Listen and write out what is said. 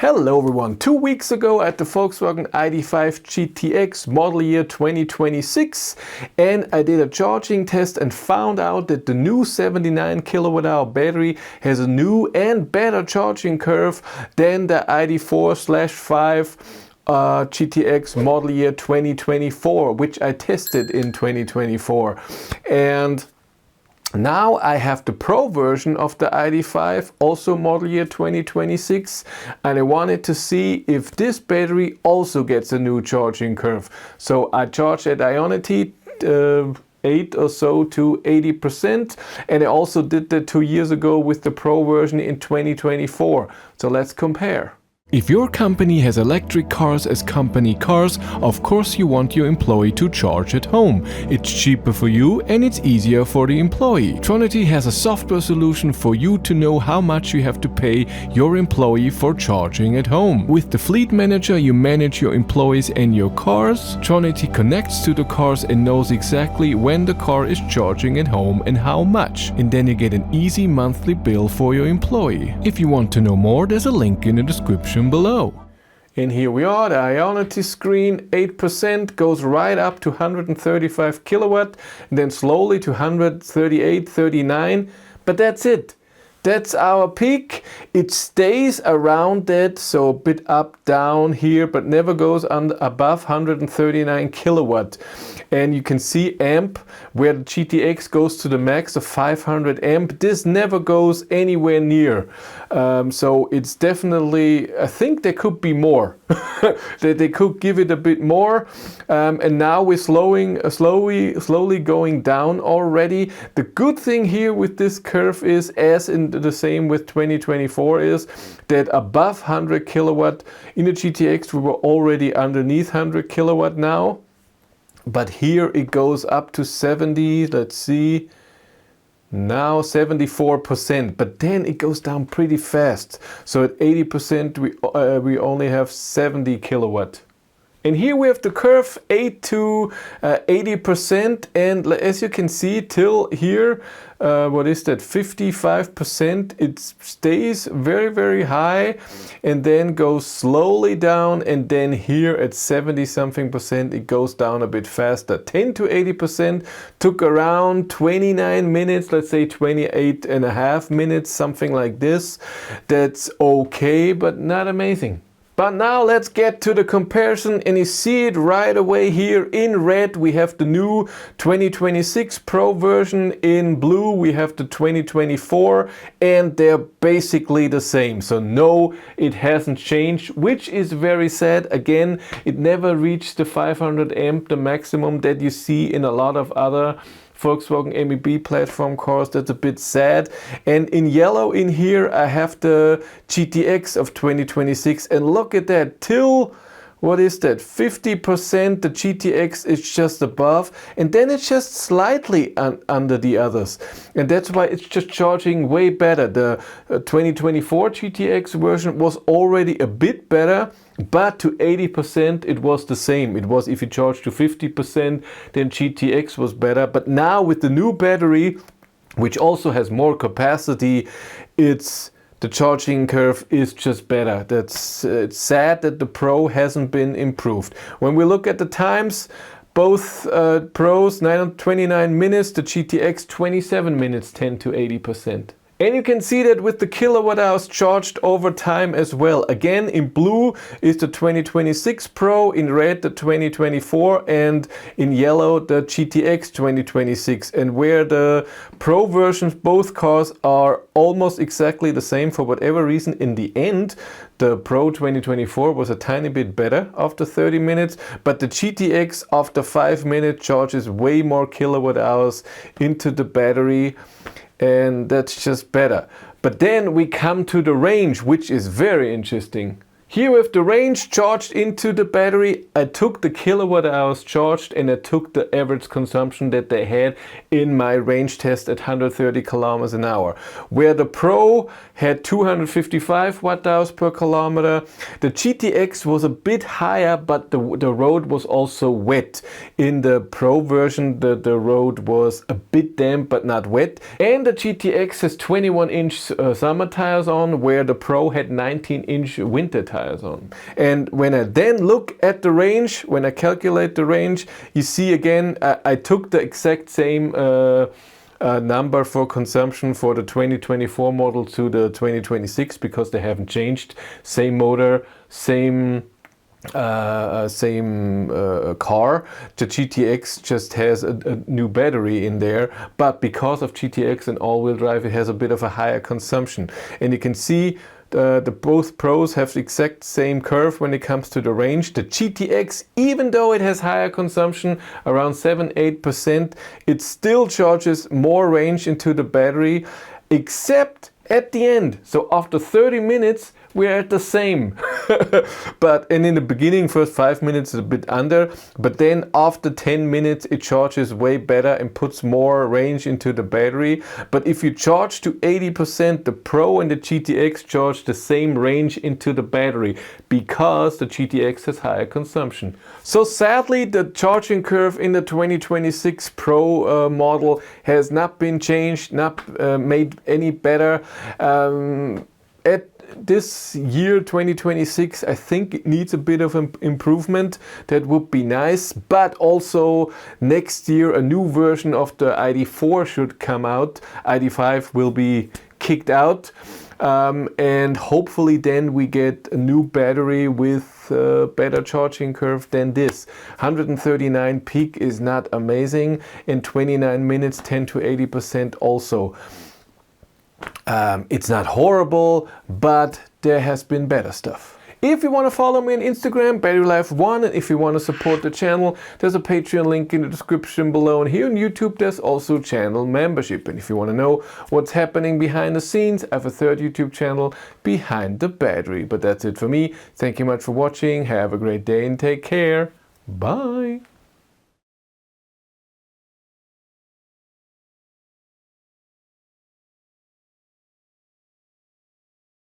Hello everyone, 2 weeks ago at the Volkswagen ID.5 GTX model year 2026 and I did a charging test and found out that the new 79 kilowatt hour battery has a new and better charging curve than the ID.4/5 GTX model year 2024, which I tested in 2024. And now I have the Pro version of the ID.5, also model year 2026, and I wanted to see if this battery also gets a new charging curve. So I charged at IONITY 8 or so to 80%, and I also did that 2 years ago with the Pro version in 2024. So let's compare. If your company has electric cars as company cars, of course you want your employee to charge at home. It's cheaper for you and it's easier for the employee. Tronity has a software solution for you to know how much you have to pay your employee for charging at home. With the Fleet Manager you manage your employees and your cars. Tronity connects to the cars and knows exactly when the car is charging at home and how much. And then you get an easy monthly bill for your employee. If you want to know more, there's a link in the description below. And here we are, the IONITY screen, 8% goes right up to 135 kilowatt, and then slowly to 138, 39, but that's it. That's our peak. It stays around that, so a bit up, down here, but never goes above 139 kilowatt. And you can see amp, where the GTX goes to the max of 500 amp. This never goes anywhere near. So it's definitely, I think there could be more. They could give it a bit more. And now we're slowly going down already. The good thing here with this curve is, as in the same with 2024, is that above 100 kilowatt in the GTX we were already underneath 100 kilowatt now. But here it goes up to 70, let's see, now 74%, but then it goes down pretty fast. So at 80% we only have 70 kilowatt. And here we have the curve 8 to 80%, and as you can see till here, what is that, 55%, it stays very high and then goes slowly down, and then here at 70 something percent it goes down a bit faster. 10 to 80% took around 29 minutes, let's say 28 and a half minutes, something like this. That's okay, but not amazing. But now let's get to the comparison, and you see it right away here in red. We have the new 2026 Pro version, in blue we have the 2024, and they're basically the same. So no, it hasn't changed, which is very sad. Again, it never reached the 500 amp, the maximum that you see in a lot of other Volkswagen MEB platform cars. That's a bit sad. And in yellow in here I have the GTX of 2026, and look at that, till what is that, 50% the GTX is just above, and then it's just slightly under the others, and that's why it's just charging way better. The 2024 GTX version was already a bit better, but to 80% it was the same. It was, if you charge to 50%, then GTX was better. But now with the new battery, which also has more capacity, the charging curve is just better. It's sad that the Pro hasn't been improved. When we look at the times, both Pros 29 minutes, the GTX 27 minutes, 10 to 80%. And you can see that with the kilowatt hours charged over time as well. Again, in blue is the 2026 Pro, in red the 2024, and in yellow the GTX 2026. And where the Pro versions, both cars are almost exactly the same, for whatever reason, in the end, the Pro 2024 was a tiny bit better after 30 minutes, but the GTX after 5 minutes charges way more kilowatt hours into the battery, and that's just better. But then we come to the range, which is very interesting. Here with the range charged into the battery, I took the kilowatt hours charged and I took the average consumption that they had in my range test at 130 kilometers an hour. Where the Pro had 255 watt hours per kilometer, the GTX was a bit higher, but the road was also wet. In the Pro version, the road was a bit damp but not wet. And the GTX has 21-inch summer tires on, where the Pro had 19-inch winter tires on. And when I then look at the range, when I calculate the range, you see again, I took the exact same number for consumption for the 2024 model to the 2026 because they haven't changed. Same motor, same car. The GTX just has a new battery in there, but because of GTX and all-wheel drive, it has a bit of a higher consumption. And you can see both Pros have the exact same curve when it comes to the range. The GTX, even though it has higher consumption, around 7-8%, it still charges more range into the battery, except at the end. So after 30 minutes, we're at the same. And in the beginning, first 5 minutes is a bit under, but then after 10 minutes, it charges way better and puts more range into the battery. But if you charge to 80%, the Pro and the GTX charge the same range into the battery because the GTX has higher consumption. So sadly, the charging curve in the 2026 Pro model has not been changed, not made any better. At this year 2026, I think it needs a bit of an improvement. That would be nice, but also next year a new version of the ID.4 should come out. ID.5 will be kicked out, and hopefully then we get a new battery with a better charging curve than this. 139 peak is not amazing, and 29 minutes 10 to 80% also. It's not horrible, but there has been better stuff. If you want to follow me on Instagram, BatteryLife1, and if you want to support the channel, there's a Patreon link in the description below. And here on YouTube, there's also channel membership. And if you want to know what's happening behind the scenes, I have a third YouTube channel, Behind the Battery. But that's it for me. Thank you much for watching. Have a great day and take care. Bye.